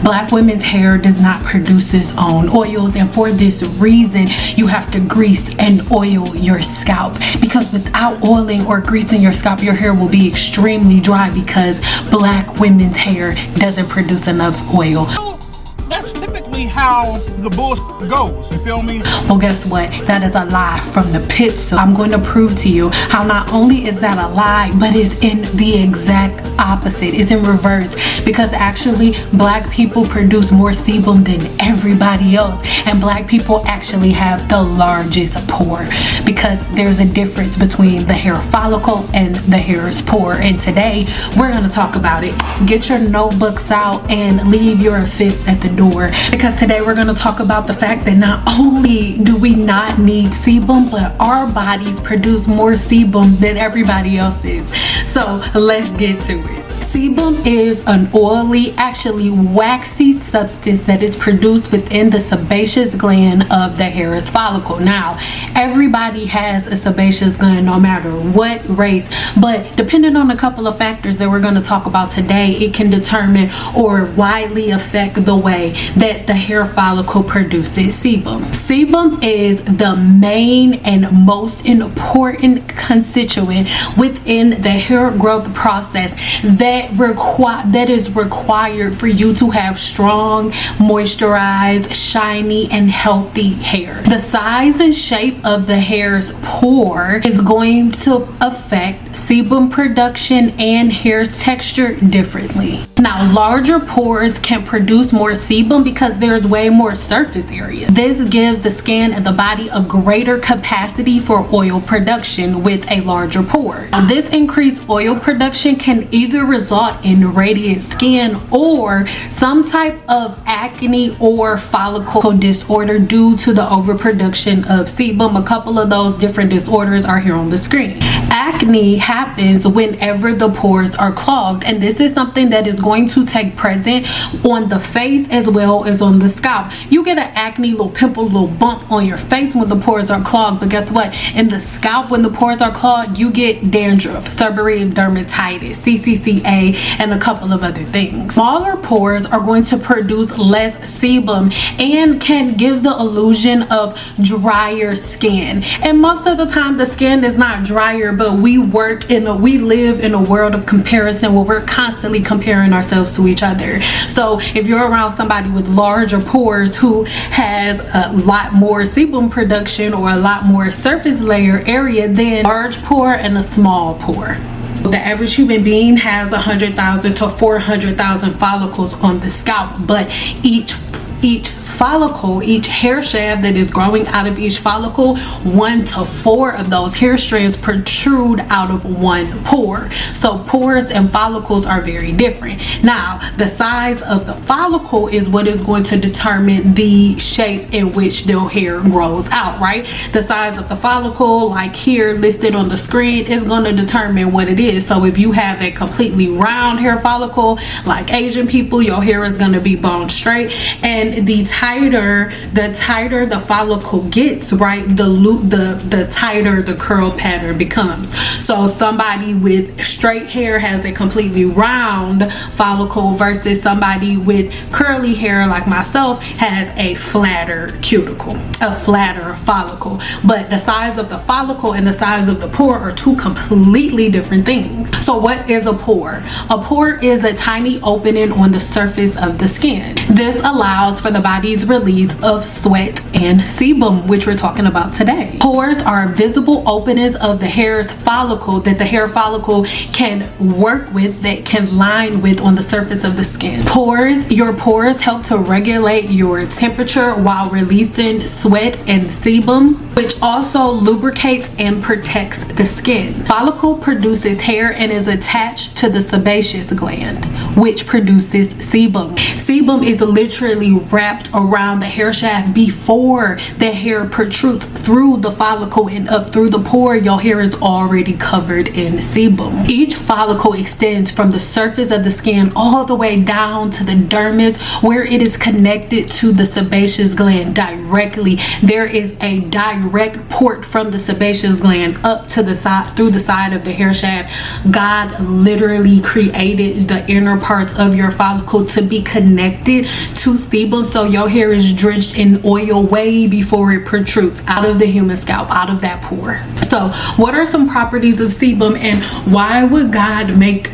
Black women's hair does not produce its own oils, and for this reason you have to grease and oil your scalp, because without oiling or greasing your scalp, your hair will be extremely dry because Black women's hair doesn't produce enough oil. That's typically how the bullshit goes, you feel me? Well, guess what? That is a lie from the pit. So I'm going to prove to you how not only is that a lie, but it's in the exact opposite. It's in reverse, because actually Black people produce more sebum than everybody else, and Black people actually have the largest pore, because there's a difference between the hair follicle and the hair's pore. And today we're going to talk about it. Get your notebooks out and leave your fists at the door, because today we're going to talk about the fact that not only do we not need sebum, but our bodies produce more sebum than everybody else's. So let's get to it. Sebum is an oily, actually waxy substance that is produced within the sebaceous gland of the hair's follicle. Now, everybody has a sebaceous gland no matter what race, but depending on a couple of factors that we're going to talk about today, it can determine or widely affect the way that the hair follicle produces sebum. Sebum is the main and most important constituent within the hair growth process that is required for you to have strong, moisturized, shiny, and healthy hair. The size and shape of the hair's pore is going to affect sebum production and hair texture differently. Now, larger pores can produce more sebum because there's way more surface area. This gives the skin and the body a greater capacity for oil production with a larger pore. Now, this increased oil production can either result in radiant skin or some type of acne or follicle disorder due to the overproduction of sebum. A couple of those different disorders are here on the screen. Acne happens whenever the pores are clogged, and this is something that is going to take present on the face as well as on the scalp. You get an acne, little pimple, little bump on your face when the pores are clogged, but guess what? In the scalp, when the pores are clogged, you get dandruff, seborrheic dermatitis, CCCA, and a couple of other things. Smaller pores are going to produce less sebum and can give the illusion of drier skin. And most of the time the skin is not drier, but we live in a world of comparison where we're constantly comparing ourselves to each other. So if you're around somebody with larger pores who has a lot more sebum production or a lot more surface layer area than large pore and a small pore. The average human being has 100,000 to 400,000 follicles on the scalp, but each follicle, each hair shaft that is growing out of each follicle, 1 to 4 of those hair strands protrude out of one pore. So pores and follicles are very different. Now, the size of the follicle is what is going to determine the shape in which the hair grows out, right? The size of the follicle, like here listed on the screen, is going to determine what it is. So if you have a completely round hair follicle, like Asian people, your hair is going to be bone straight, and the tighter the follicle gets, right, the tighter the curl pattern becomes. So somebody with straight hair has a completely round follicle versus somebody with curly hair like myself has a flatter cuticle, a flatter follicle. But the size of the follicle and the size of the pore are two completely different things. So what is a pore? A pore is a tiny opening on the surface of the skin. This allows for the body's release of sweat and sebum, which we're talking about today. Pores are visible openings of the hair's follicle that the hair follicle can work with, that can line with on the surface of the skin. Your pores help to regulate your temperature while releasing sweat and sebum, which also lubricates and protects the skin. Follicle produces hair and is attached to the sebaceous gland, which produces sebum. Sebum is literally wrapped around the hair shaft before the hair protrudes through the follicle and up through the pore. Your hair is already covered in sebum. Each follicle extends from the surface of the skin all the way down to the dermis, where it is connected to the sebaceous gland directly. There is a direct direct port from the sebaceous gland up to the side, through the side of the hair shaft. God literally created the inner parts of your follicle to be connected to sebum, so your hair is drenched in oil way before it protrudes out of the human scalp, out of that pore. So what are some properties of sebum, and why would God make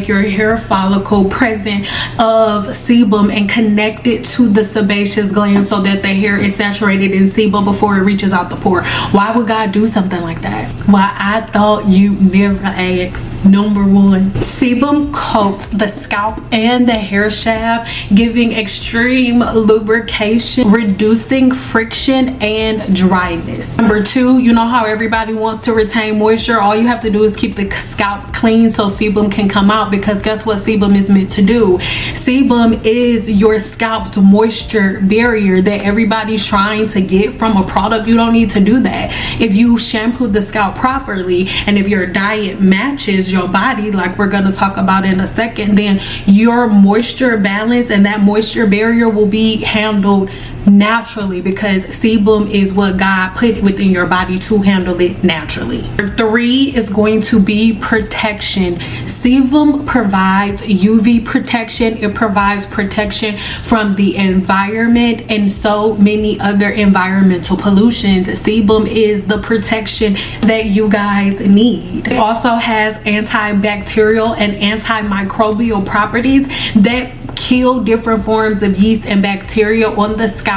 your hair follicle present of sebum and connect it to the sebaceous gland so that the hair is saturated in sebum before it reaches out the pore? Why would God do something like that? Why, I thought you never asked. Number one, sebum coats the scalp and the hair shaft, giving extreme lubrication, reducing friction and dryness. Number two, you know how everybody wants to retain moisture? All you have to do is keep the scalp clean so sebum can come out, because guess what sebum is meant to do? Sebum is your scalp's moisture barrier that everybody's trying to get from a product. You don't need to do that. If you shampoo the scalp properly, and if your diet matches your body, like we're going to talk about in a second, then your moisture balance and that moisture barrier will be handled naturally, because sebum is what God put within your body to handle it naturally. Number three is going to be protection. Sebum provides UV protection. It provides protection from the environment and so many other environmental pollutions. Sebum is the protection that you guys need. It also has antibacterial and antimicrobial properties that kill different forms of yeast and bacteria on the scalp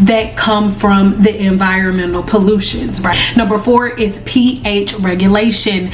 that come from the environmental pollutions, right? Number four is pH regulation.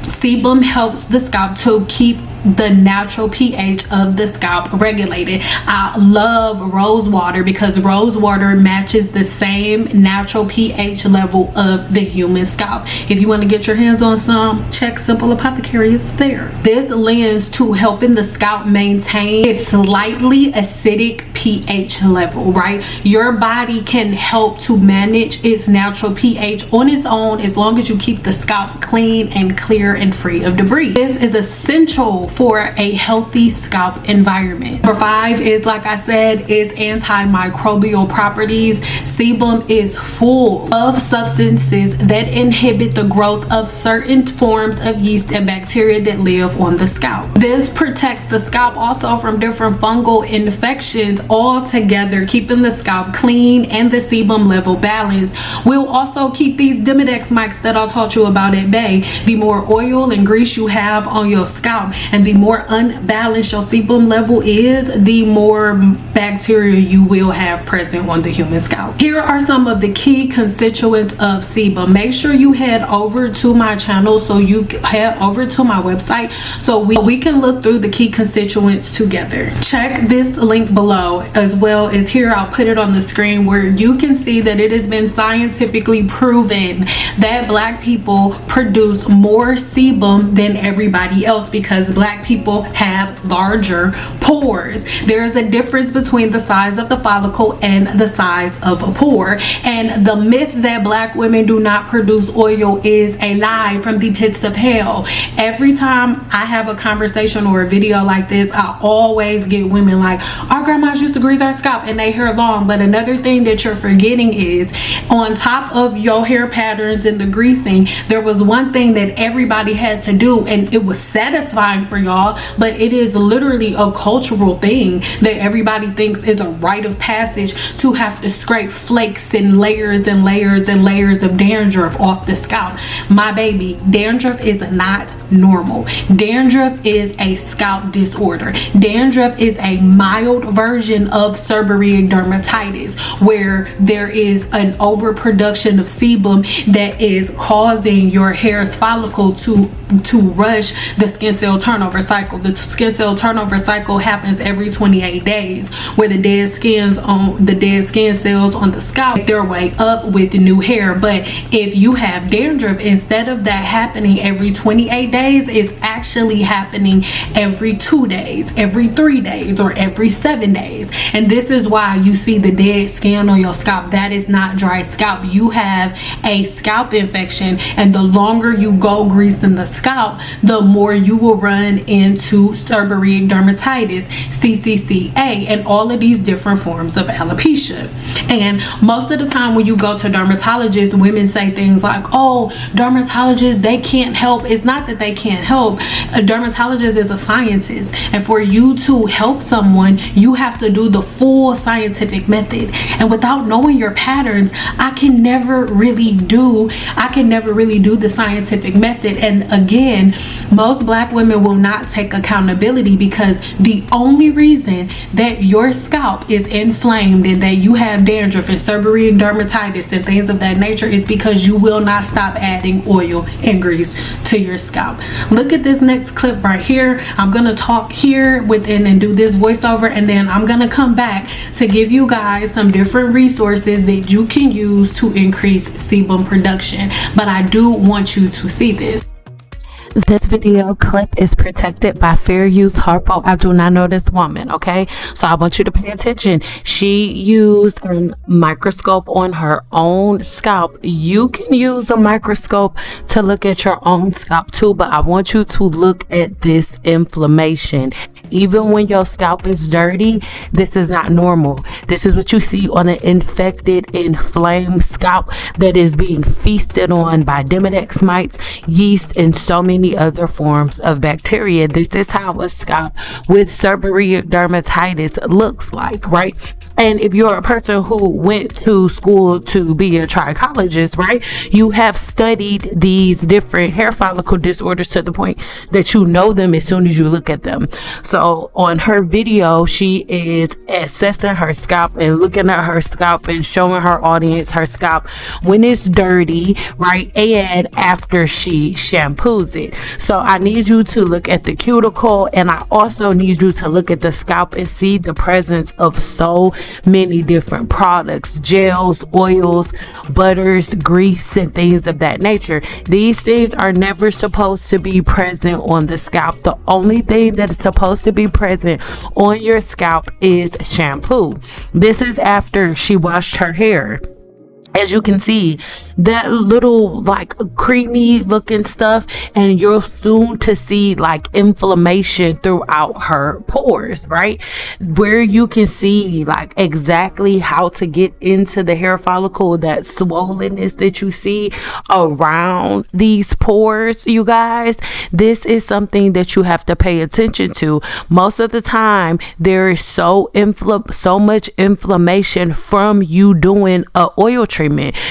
Sebum helps the scalp to keep the natural pH of the scalp regulated. I love rose water because rose water matches the same natural pH level of the human scalp. If you want to get your hands on some, check Simple Apothecary, it's there. This lends to helping the scalp maintain its slightly acidic pH level, right? Your body can help to manage its natural pH on its own as long as you keep the scalp clean and clear and free of debris. This is essential for a healthy scalp environment. Number five is, like I said, is antimicrobial properties. Sebum is full of substances that inhibit the growth of certain forms of yeast and bacteria that live on the scalp. This protects the scalp also from different fungal infections. All together, keeping the scalp clean and the sebum level balanced will also keep these Demodex mites that I taught you about at bay. The more oil and grease you have on your scalp, and the more unbalanced your sebum level is, the more bacteria you will have present on the human scalp. Here are some of the key constituents of sebum. Make sure you head over to my channel, so you head over to my website so we can look through the key constituents together. Check this link below, as well as here I'll put it on the screen, where you can see that it has been scientifically proven that black people produce more sebum than everybody else, because black people have larger pores. There's a difference between the size of the follicle and the size of a pore, and the myth that black women do not produce oil is a lie from the pits of hell. Every time I have a conversation or a video like this, I always get women like, our grandmas used to grease our scalp and they hair long. But another thing that you're forgetting is, on top of your hair patterns and the greasing, there was one thing that everybody had to do, and it was satisfying for y'all, but it is literally a cultural thing that everybody thinks is a rite of passage, to have to scrape flakes and layers and layers and layers of dandruff off the scalp. My baby, dandruff is not normal. Dandruff is a scalp disorder. Dandruff is a mild version of seborrheic dermatitis, where there is an overproduction of sebum that is causing your hair's follicle to rush the skin cell turnover cycle. The skin cell turnover cycle happens every 28 days, where the dead skin cells on the scalp make their way up with the new hair. But if you have dandruff, instead of that happening every 28 days, days is actually happening every 2 days, every 3 days, or every 7 days. And this is why you see the dead skin on your scalp. That is not dry scalp. You have a scalp infection, and the longer you go greasing the scalp, the more you will run into seborrheic dermatitis, CCCA, and all of these different forms of alopecia. And most of the time when you go to dermatologists, women say things like, oh, dermatologists, they can't help. It's not that they can't help. A dermatologist is a scientist, and for you to help someone, you have to do the full scientific method. And without knowing your patterns, I can never really do the scientific method. And again, most black women will not take accountability, because the only reason that your scalp is inflamed and that you have dandruff and seborrheic dermatitis and things of that nature is because you will not stop adding oil and grease to your scalp. Look at this next clip right here. I'm gonna talk here within and do this voiceover, and then I'm gonna come back to give you guys some different resources that you can use to increase sebum production. But I do want you to see this. This video clip is protected by fair use Harpo. I do not know this woman, okay? So I want you to pay attention. She used a microscope on her own scalp. You can use a microscope to look at your own scalp too, but I want you to look at this inflammation. Even when your scalp is dirty, this is not normal. This is what you see on an infected, inflamed scalp that is being feasted on by Demodex mites, yeast, and so many other forms of bacteria. This is how a scalp with seborrheic dermatitis looks like, right? And if you're a person who went to school to be a trichologist, right, you have studied these different hair follicle disorders to the point that you know them as soon as you look at them. So on her video, she is assessing her scalp and looking at her scalp and showing her audience her scalp when it's dirty, right, and after she shampoos it. So I need you to look at the cuticle, and I also need you to look at the scalp and see the presence of so many different products, gels, oils, butters, grease, and things of that nature. These things are never supposed to be present on the scalp. The only thing that is supposed to be present on your scalp is shampoo. This is after she washed her hair. As you can see, that little like creamy looking stuff, and you're soon to see like inflammation throughout her pores, right, where you can see like exactly how to get into the hair follicle, that swollenness that you see around these pores. You guys, this is something that you have to pay attention to. Most of the time there is so much inflammation from you doing a oil treatment.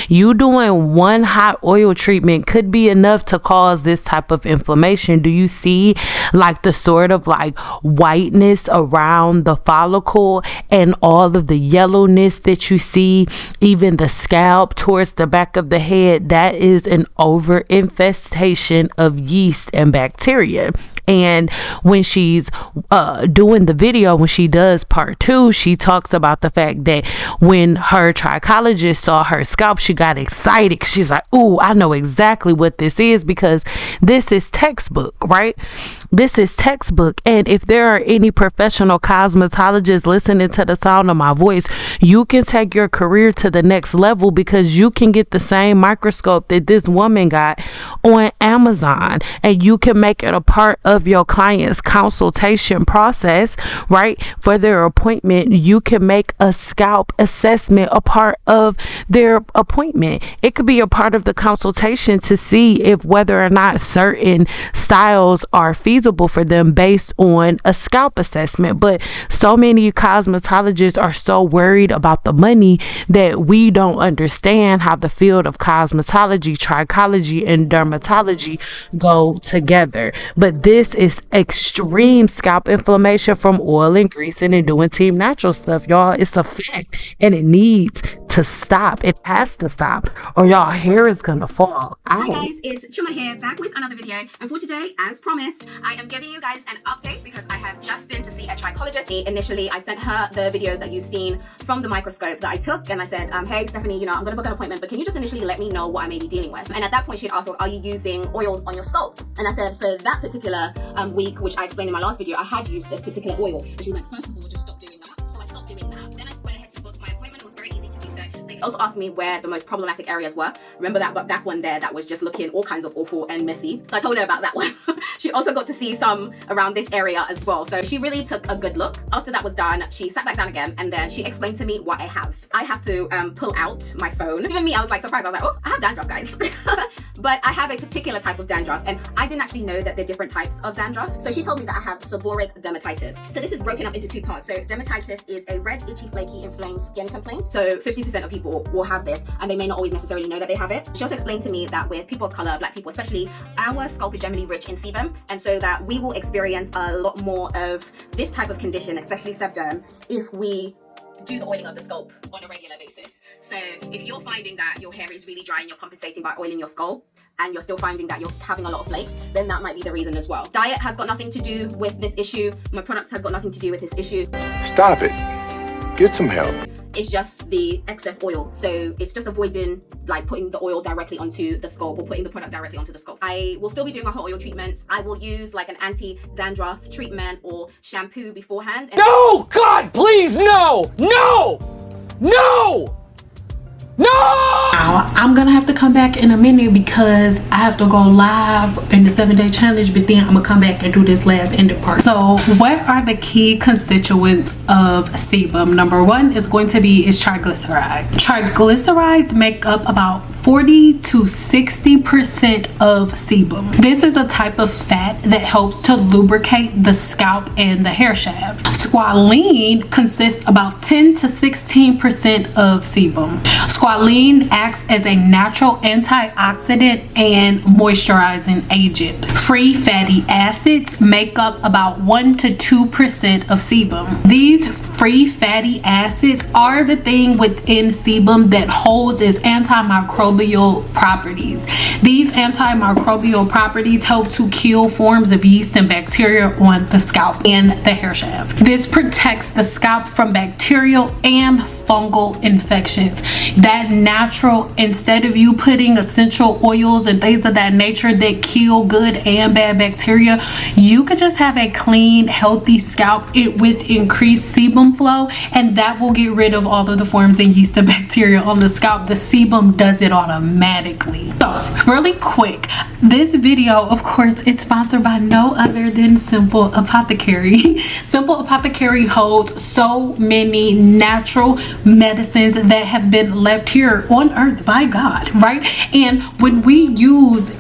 You doing one hot oil treatment could be enough to cause this type of inflammation. Do you see like the sort of like whiteness around the follicle and all of the yellowness that you see, even the scalp towards the back of the head? That is an over infestation of yeast and bacteria. And when she's doing the video, when she does part 2, she talks about the fact that when her trichologist saw her scalp, she got excited. She's like, ooh, I know exactly what this is, because this is textbook, right? This is textbook. And if there are any professional cosmetologists listening to the sound of my voice, you can take your career to the next level, because you can get the same microscope that this woman got on Amazon, and you can make it a part of your client's consultation process, right? For their appointment, you can make a scalp assessment a part of their appointment. It could be a part of the consultation to see if whether or not certain styles are feasible for them based on a scalp assessment. But so many cosmetologists are so worried about the money that we don't understand how the field of cosmetology, trichology, and dermatology go together. But this is extreme scalp inflammation from oil and greasing and doing Team Natural stuff, y'all. It's a fact, and it needs to stop. It has to stop, or y'all hair is gonna fall out. Hi guys, it's Chuma here, back with another video, and for today, as promised, I I am giving you guys an update because I have just been to see a trichologist. Initially, I sent her the videos that you've seen from the microscope that I took, and I said, hey Stephanie, you know, I'm gonna book an appointment, but can you just initially let me know what I may be dealing with? And at that point, she had asked, are you using oil on your scalp? And I said, for that particular week, which I explained in my last video, I had used this particular oil. And she was like, first of all, just stop doing that. So I stopped doing that. Then I went ahead to book my appointment. It was very easy to do so. So she also asked me where the most problematic areas were. Remember that back one there that was just looking all kinds of awful and messy? So I told her about that one. She also got to see some around this area as well. So she really took a good look. After that was done, she sat back down again and then she explained to me what I have. I have to pull out my phone. Even me, I was like surprised. I was like, oh, I have dandruff, guys. But I have a particular type of dandruff, and I didn't actually know that there are different types of dandruff. So she told me that I have seborrheic dermatitis. So this is broken up into two parts. So dermatitis is a red, itchy, flaky, inflamed skin complaint. So 50% of people will have this, and they may not always necessarily know that they have it. She also explained to me that with people of color, black people especially, our scalp is generally rich in sebum, and so that we will experience a lot more of this type of condition, especially sebderm, if we do the oiling of the scalp on a regular basis. So if you're finding that your hair is really dry and you're compensating by oiling your scalp, and you're still finding that you're having a lot of flakes, then that might be the reason as well. Diet has got nothing to do with this issue. My products has got nothing to do with this issue. Stop it. Get some help. It's just the excess oil. So it's just avoiding like putting the oil directly onto the scalp or putting the product directly onto the scalp. I will still be doing a hot oil treatment. I will use like an anti-dandruff treatment or shampoo beforehand. No! God, please, no! No! No! No! Now, I'm gonna have to come back in a minute because I have to go live in the 7-day challenge, but then I'm gonna come back and do this last ended part. So what are the key constituents of sebum? Number one is going to be triglyceride. Triglycerides make up about 40 to 60% of sebum. This is a type of fat that helps to lubricate the scalp and the hair shaft. Squalene consists about 10 to 16% of sebum. Squalene acts as a natural antioxidant and moisturizing agent. Free fatty acids make up about 1 to 2% of sebum. These free fatty acids are the thing within sebum that holds its antimicrobial properties. These antimicrobial properties help to kill forms of yeast and bacteria on the scalp and the hair shaft. This protects the scalp from bacterial and fungal infections. That natural, instead of you putting essential oils and things of that nature that kill good and bad bacteria, you could just have a clean, healthy scalp with increased sebum flow, and that will get rid of all of the forms and yeast and bacteria on the scalp. The sebum does it automatically. So really quick, this video of course is sponsored by no other than Simple Apothecary. Simple Apothecary holds so many natural medicines that have been left here on earth by God, right? And when we use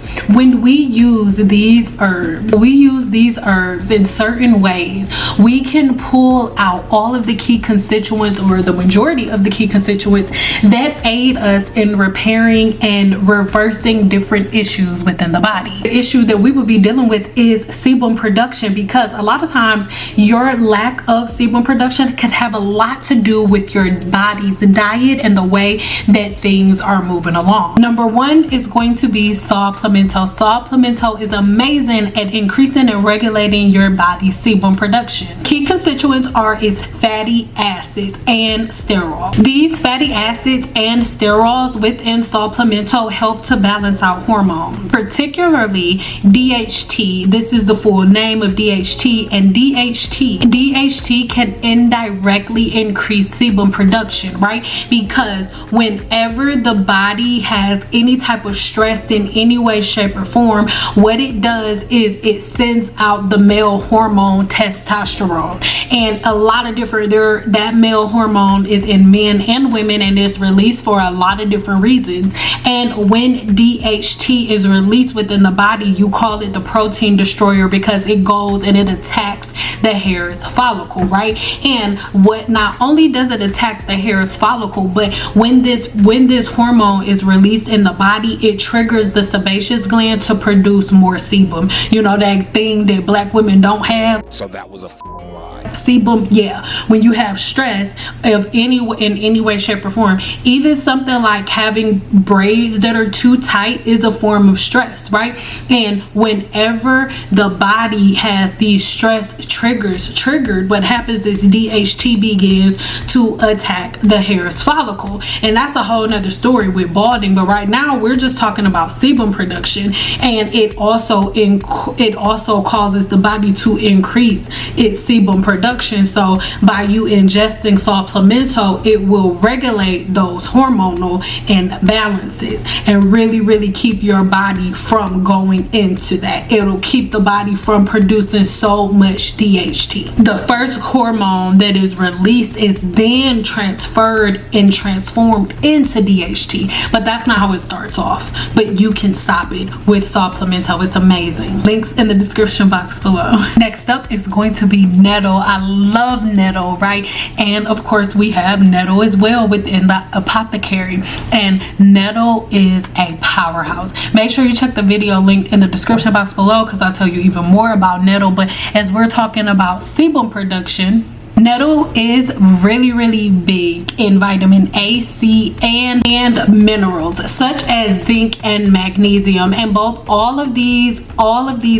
these herbs in certain ways, we can pull out all of the key constituents, or the majority of the key constituents, that aid us in repairing and reversing different issues within the body. The issue that we will be dealing with is sebum production, because a lot of times your lack of sebum production can have a lot to do with your body's diet and the way that things are moving along. Number one is going to be saw pimento. Saw pimento is amazing at increasing and regulating your body's sebum production. Key constituents are fatty acids and sterols. These fatty acids and sterols within saw pimento help to balance out hormones, particularly DHT. This is the full name of DHT, and DHT can indirectly increase sebum production, right? Because whenever the body has any type of stress in any way, shape, or form, what it does is it sends out the male hormone testosterone, and a lot of different that male hormone is in men and women, and it's released for a lot of different reasons. And when DHT is released within the body, you call it the protein destroyer, because it goes and it attacks the hair's follicle, right? And what not only does it attack the hair's follicle, but when this hormone is released in the body, it triggers the sebaceous gland to produce more sebum. You know, that thing that black women don't have. So that was a lie. sebum, yeah, when you have stress of in any way, shape, or form, even something like having braids that are too tight is a form of stress, right? And whenever the body has these stress triggers triggered, what happens is DHT begins to attack the hair's follicle, and that's a whole nother story with balding. But right now we're just talking about sebum production, and it also causes the body to increase its sebum production. So by you ingesting supplemento, it will regulate those hormonal imbalances and really keep your body from going into that. It'll keep the body from producing so much DHT. The first hormone that is released is then transferred and transformed into DHT, but that's not how it starts off. But you can stop it with supplemento. It's amazing. Links in the description box below. Next up is going to be nettle. I love nettle, right? And of course we have nettle as well within the apothecary, and nettle is a powerhouse. Make sure you check the video linked in the description box below, because I'll tell you even more about nettle. But as we're talking about sebum production, nettle is really big in vitamin A, C, and minerals such as zinc and magnesium, and all of these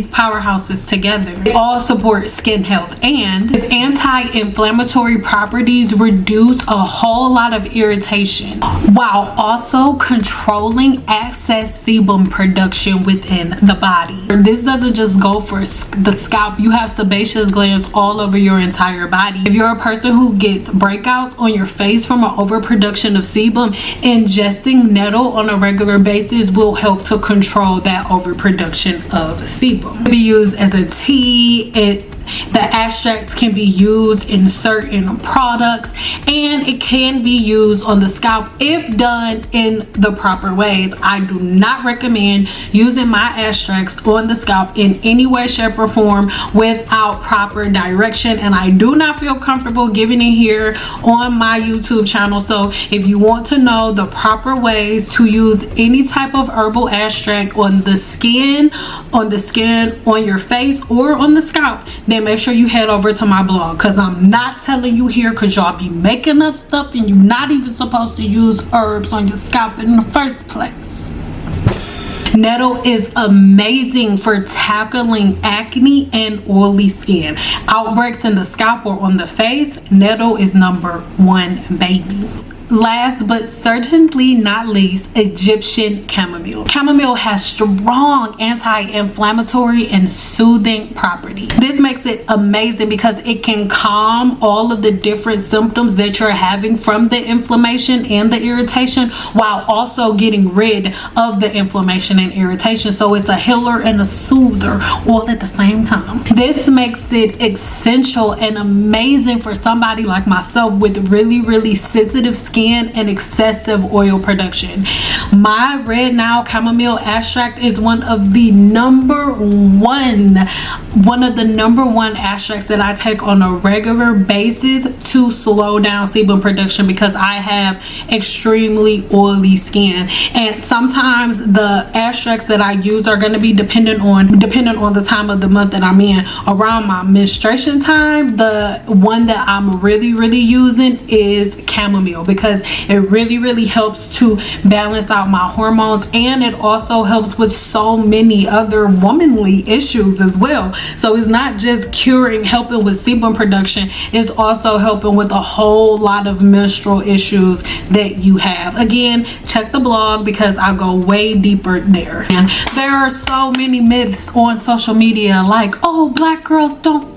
powerhouses together, they all support skin health, and its anti-inflammatory properties reduce a whole lot of irritation while also controlling excess sebum production within the body. This doesn't just go for the scalp. You have sebaceous glands all over your entire body. If you're a person who gets breakouts on your face from an overproduction of sebum, ingesting nettle on a regular basis will help to control that overproduction of sebum. It can be used as a tea. The extracts can be used in certain products, and it can be used on the scalp if done in the proper ways. I do not recommend using my extracts on the scalp in any way, shape, or form without proper direction, and I do not feel comfortable giving it here on my YouTube channel. So if you want to know the proper ways to use any type of herbal extract on the skin, on your face, or on the scalp, then make sure you head over to my blog, because I'm not telling you here, because y'all be making up stuff and you're not even supposed to use herbs on your scalp in the first place. Nettle is amazing for tackling acne and oily skin outbreaks in the scalp or on the face. Nettle is #1, baby. Last but certainly not least, Egyptian chamomile. Chamomile has strong anti-inflammatory and soothing properties. This makes it amazing because it can calm all of the different symptoms that you're having from the inflammation and the irritation, while also getting rid of the inflammation and irritation. So it's a healer and a soother all at the same time. This makes it essential and amazing for somebody like myself with really sensitive skin and excessive oil production. My Red Now chamomile extract is one of the number one extracts that I take on a regular basis to slow down sebum production, because I have extremely oily skin, and sometimes the extracts that I use are going to be dependent on the time of the month that I'm in. Around my menstruation time, the one that I'm really using is chamomile, because it really helps to balance out my hormones, and it also helps with so many other womanly issues as well. So it's not just helping with sebum production, it's also helping with a whole lot of menstrual issues that you have. Again, check the blog because I go way deeper there. And there are so many myths on social media, like, oh, black girls don't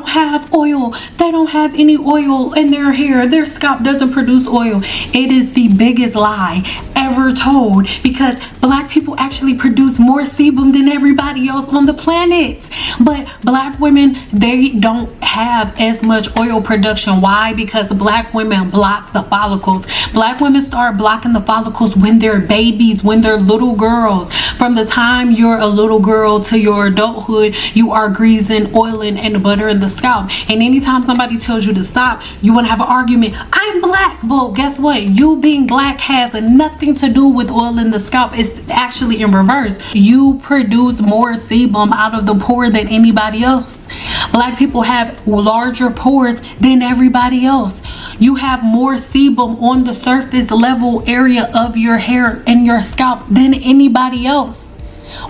have oil, they don't have any oil in their hair, their scalp doesn't produce oil. It is the biggest lie ever told, because black people actually produce more sebum than everybody else on the planet. But black women, they don't have as much oil production. Why? Because black women block the follicles. Black women start blocking the follicles when they're babies, when they're little girls. From the time you're a little girl to your adulthood, you are greasing, oiling, and buttering the scalp. And anytime somebody tells you to stop, you want to have an argument. I'm black. Well, guess what? You being black has nothing to do with oil in the scalp. It's actually in reverse. You produce more sebum out of the pore than anybody else. Black people have larger pores than everybody else. You have more sebum on the surface level area of your hair and your scalp than anybody else.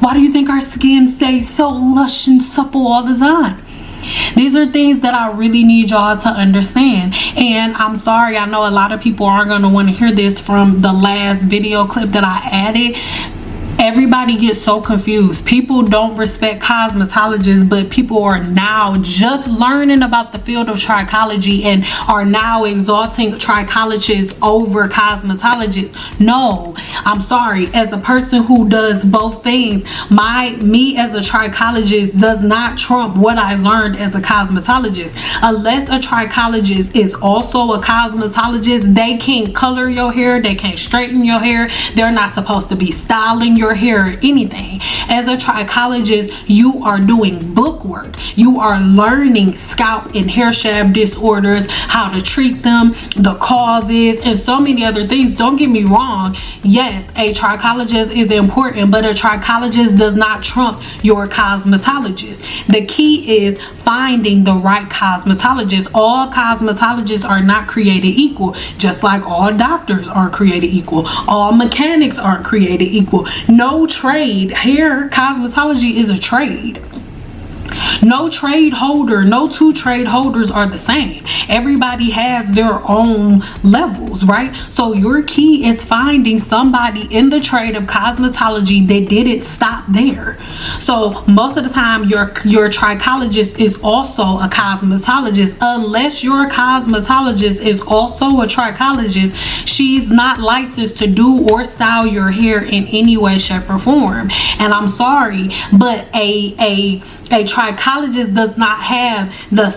Why do you think our skin stays so lush and supple all the time? These are things that I really need y'all to understand. And I'm sorry, I know a lot of people aren't going to want to hear this from the last video clip that I added. Everybody gets so confused. People don't respect cosmetologists, but people are now just learning about the field of trichology and are now exalting trichologists over cosmetologists. No, I'm sorry. As a person who does both things, me as a trichologist does not trump what I learned as a cosmetologist. Unless a trichologist is also a cosmetologist, they can't color your hair, they can't straighten your hair, they're not supposed to be styling your hair or anything. As a trichologist, you are doing book work. You are learning scalp and hair shaft disorders, how to treat them, the causes, and so many other things. Don't get me wrong. Yes, a trichologist is important, but a trichologist does not trump your cosmetologist. The key is finding the right cosmetologist. All cosmetologists are not created equal, just like all doctors aren't created equal. All mechanics aren't created equal. No trade. Hair cosmetology is a trade. No trade holder, no two trade holders are the same. Everybody has their own levels, right? So your key is finding somebody in the trade of cosmetology that didn't stop there. So most of the time your trichologist is also a cosmetologist. Unless your cosmetologist is also a trichologist, she's not licensed to do or style your hair in any way, shape, or form. And I'm sorry, but a trichologist does not have the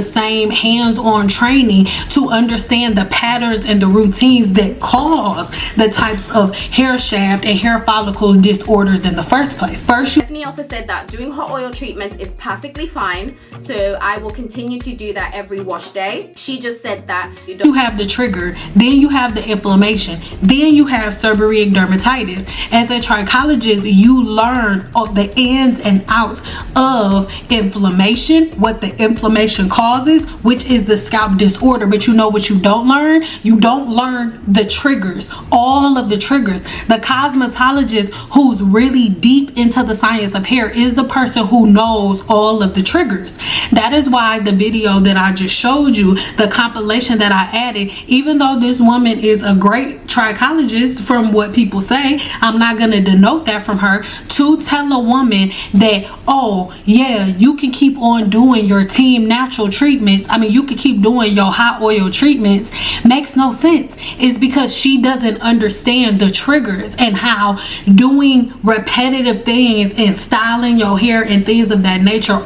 same hands-on training to understand the patterns and the routines that cause the types of hair shaft and hair follicle disorders in the first place. Stephanie also said that doing hot oil treatments is perfectly fine, so I will continue to do that every wash day. She just said that you have the trigger, then you have the inflammation, then you have seborrheic dermatitis. As a trichologist, you learn the ins and outs of inflammation, what the inflammation causes, which is the scalp disorder. But you know what you don't learn? You don't learn the triggers, all of the triggers. The cosmetologist who's really deep into the science of hair is the person who knows all of the triggers. That is why the video that I just showed you, the compilation that I added, even though this woman is a great trichologist from what people say, I'm not going to denote that from her, to tell a woman that, oh yeah, you can keep on doing your team natural treatments, you can keep doing your hot oil treatments, makes no sense. It's because she doesn't understand the triggers and how doing repetitive things and styling your hair and things of that nature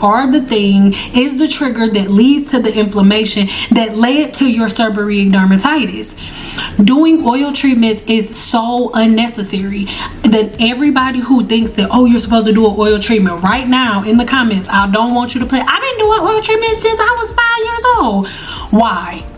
is the trigger that leads to the inflammation that led to your seborrheic dermatitis. Doing oil treatments is so unnecessary. Then everybody who thinks that, oh, you're supposed to do an oil treatment right now, in the comments, I don't want you to play. I've been doing oil treatment since I was 5 years old. Why?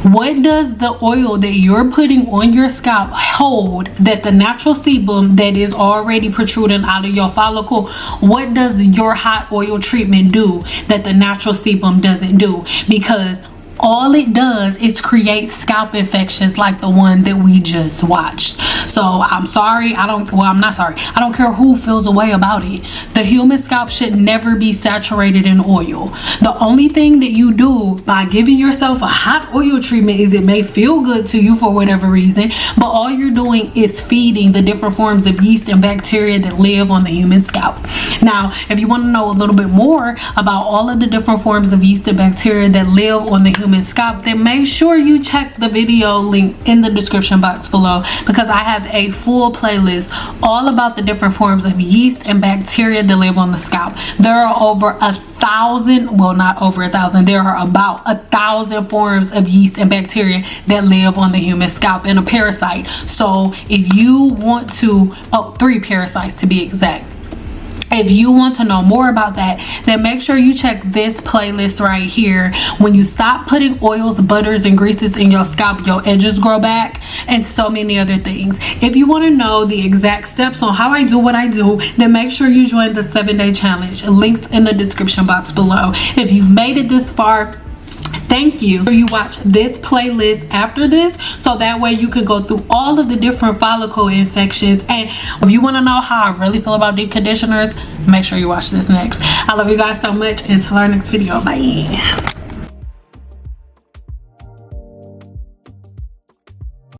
What does the oil that you're putting on your scalp hold that the natural sebum that is already protruding out of your follicle, what does your hot oil treatment do that the natural sebum doesn't do? Because all it does is create scalp infections like the one that we just watched. So I'm sorry, I'm not sorry, I don't care who feels a way about it. The human scalp should never be saturated in oil. The only thing that you do by giving yourself a hot oil treatment is it may feel good to you for whatever reason, but all you're doing is feeding the different forms of yeast and bacteria that live on the human scalp. Now, if you want to know a little bit more about all of the different forms of yeast and bacteria that live on the human scalp, then make sure you check the video link in the description box below, because I have a full playlist all about the different forms of yeast and bacteria that live on the scalp. There are over 1,000, well, not over 1,000, there are about 1,000 forms of yeast and bacteria that live on the human scalp, and a parasite. So if you want to, 3 parasites to be exact. If you want to know more about that, then make sure you check this playlist right here. When you stop putting oils, butters, and greases in your scalp, your edges grow back, and so many other things. If you want to know the exact steps on how I do what I do, then make sure you join the 7-day challenge. Links in the description box below. If you've made it this far, thank you. You watch this playlist after this, so that way you can go through all of the different follicle infections. And if you want to know how I really feel about deep conditioners, make sure you watch this next. I love you guys so much. Until our next video, bye.